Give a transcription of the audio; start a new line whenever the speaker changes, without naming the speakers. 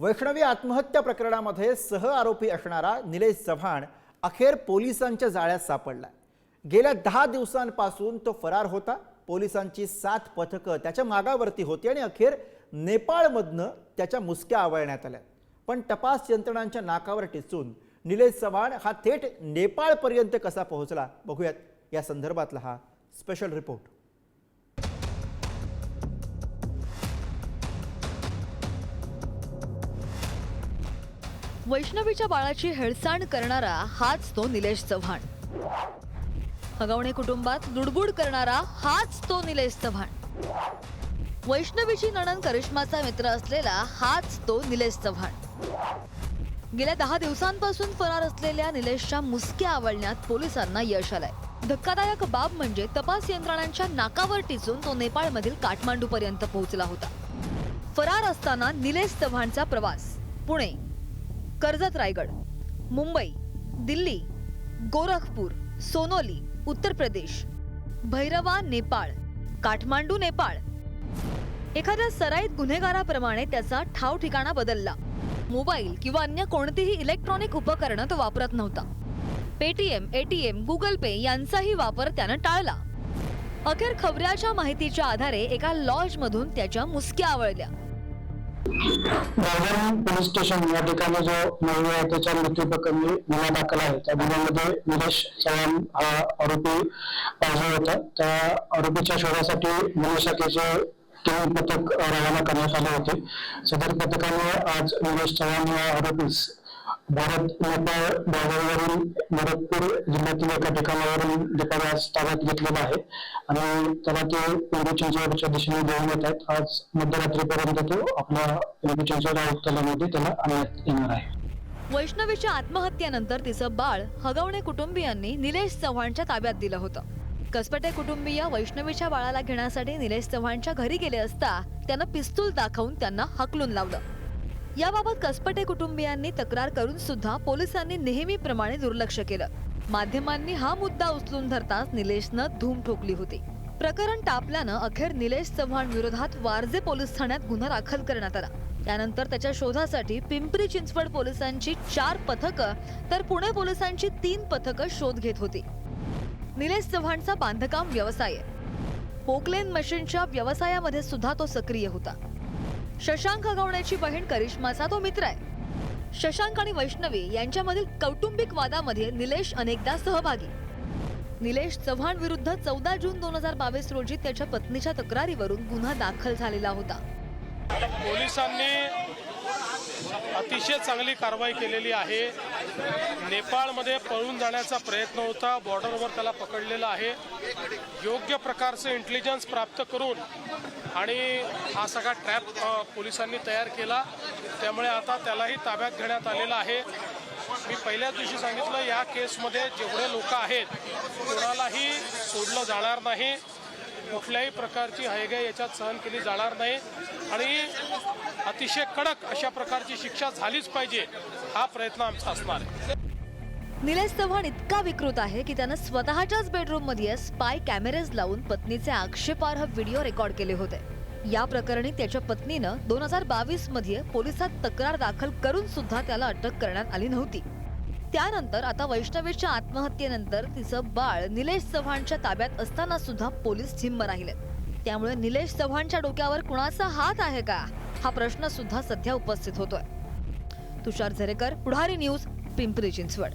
वैष्णवी आत्महत्या प्रकरणामध्ये सह आरोपी असणारा निलेश चव्हाण अखेर पोलिसांच्या जाळ्यात सापडला। गेल्या 10 दिवसांपासून तो फरार होता। पोलिसांची 7 पथकं त्याच्या मागावरती होती आणि अखेर नेपाळमधनं त्याच्या मुसक्या आवळण्यात आल्या। पण तपास यंत्रणांच्या नाकावर टिचून निलेश चव्हाण हा थेट नेपाळपर्यंत कसा पोहोचला, बघूयात या संदर्भातला हा स्पेशल रिपोर्ट।
वैष्णवीच्या बाळाची हेळसांड करणारा हाच तो निलेश चव्हाण। हगवणे कुटुंबात लुडबुड करणारा हाच तो निलेश चव्हाण। वैष्णवीची नणंद करिश्माचा मित्र असलेला हाच तो निलेश चव्हाण। गेल्या 10 दिवसांपासून फरार असलेल्या निलेशच्या मुसक्या आवळण्यात पोलिसांना यश आलंय। धक्कादायक बाब म्हणजे तपास यंत्रणांच्या नाकावर टिचून तो नेपाळमधील काठमांडू पर्यंत पोहोचला होता। फरार असताना निलेश चव्हाणचा प्रवास पुणे, कर्जत, रायगड, मुंबई, दिल्ली, गोरखपूर, सोनोली, उत्तर प्रदेश, भैरवा, नेपाळ, काठमांडू, नेपाळ। एखाद्या सराईत गुन्हेगाराप्रमाणे त्याचा ठाव ठिकाणा बदलला। मोबाईल किंवा अन्य कोणतीही इलेक्ट्रॉनिक उपकरणं तो वापरत नव्हता। पेटीएम, एटीएम, गुगल पे यांचाही वापर त्यानं टाळला। अखेर खबऱ्याच्या माहितीच्या आधारे एका लॉजमधून त्याच्या मुसक्या आवळल्या।
पोलीस स्टेशन या ठिकाणी जो महिला आहे त्याच्या मृत्यू प्रकरणी गुन्हा दाखल आहे। त्या गुन्ह्यामध्ये निलेश चव्हाण हा आरोपी पाहिजे होता। त्या आरोपीच्या शोधासाठी गुन्हे शाखेचे 3 पथक रवाना करण्यात आले होते। सदर पथकाने आज निलेश चव्हाण या आरोपीस भारत नेपाळ बॉर्डरवरून गोरखपूर जिल्ह्यातील एका ठिकाणावरून दुपारी आज ताब्यात घेतलेला आहे आणि त्याला ते पिंपरी चिंचवडच्या दिशेने घेऊन येत आहेत। आज मध्यरात्रीपर्यंत तो आपल्या पिंपरी चिंचवड आयुक्तालयामध्ये त्याला आणण्यात येणार आहे।
वैष्णवीच्या आत्महत्येनंतर तिचं बाळ हगवणे कुटुंबियांनी निलेश चव्हाणच्या ताब्यात दिलं होतं। कसपटे कुटुंबीय वैष्णवीच्या बाळाला घेण्यासाठी निलेश चव्हाणच्या घरी गेले असता त्यानं पिस्तूल दाखवून त्यांना हाकलून लावलं। याबाबत कसपटे कुटुंबियांनी तक्रार करून सुद्धा पोलिसांनी नेहमीप्रमाणे दुर्लक्ष केलं। माध्यमांनी हा मुद्दा उचलून धरताच निलेशनं धूम ठोकली होती। प्रकरण तापल्यानं अखेर निलेश चव्हाण विरोधात वारजे पोलीस ठाण्यात गुन्हा दाखल करण्यात आला। त्यानंतर त्याच्या शोधासाठी पिंपरी चिंचवड पोलिसांची 4 पथकं तर पुणे पोलिसांची 3 पथकं शोध घेत होती। निलेश चव्हाणचा बांधकाम व्यवसाय आहे। पोकलेन मशीनच्या व्यवसायामध्ये सुद्धा तो सक्रिय होता। शशांक हगवण्याची बहीण करिश्माचा तो मित्र आहे। शशांक आणि वैष्णवी यांच्यामधील कौटुंबिक वादामध्ये निलेश अनेकदा सहभागी। निलेश चव्हाण विरुद्ध 14 जून 2022 रोजी त्याच्या पत्नीच्या तक्रारीवरून गुन्हा दाखल झालेला होता।
पोलिसांनी अतिशय चांगली कारवाई केलेली आहे। नेपाळमध्ये पळून जाण्याचा प्रयत्न होता, बॉर्डरवर त्याला पकडलेला आहे। योग्य प्रकारचं इंटेलिजन्स प्राप्त करून आणि हा सगळा ट्रॅप पोलिसांनी तयार केला। त्यामुळे आता त्यालाही ताब्यात घेण्यात आलेला आहे। मी पहिल्याच दिवशी सांगितलं, या केसमध्ये जेवढे लोक आहेत कोणालाही सोडलं जाणार नाही। कुठल्याही प्रकारची हयगय याच्यात सहन केली जाणार नाही आणि अतिशय कडक अशा प्रकारची शिक्षा झालीच पाहिजे, हा प्रयत्न आमचा असणार आहे।
निलेश चव्हाण इतका विकृत आहे की त्यानं स्वतःच्याच बेडरूम मध्ये स्पाय कॅमेरेज लावून पत्नीचे आक्षेपार्ह व्हिडिओ रेकॉर्ड केले होते। या प्रकरणी त्याच्या पत्नीनं 2022 मध्ये पोलिसात तक्रार दाखल करून सुद्धा त्याला अटक करण्यात आली नव्हती। त्यानंतर आता वैष्णवीच्या आत्महत्येनंतर तिचं बाळ निलेश चव्हाणच्या ताब्यात असताना सुद्धा पोलीस झिम्म राहिले। त्यामुळे निलेश चव्हाणच्या डोक्यावर कुणाचा हात आहे का, हा प्रश्न सुद्धा सध्या उपस्थित होतोय। तुषार झरेकर, पुढारी न्यूज, पिंपरी चिंचवड।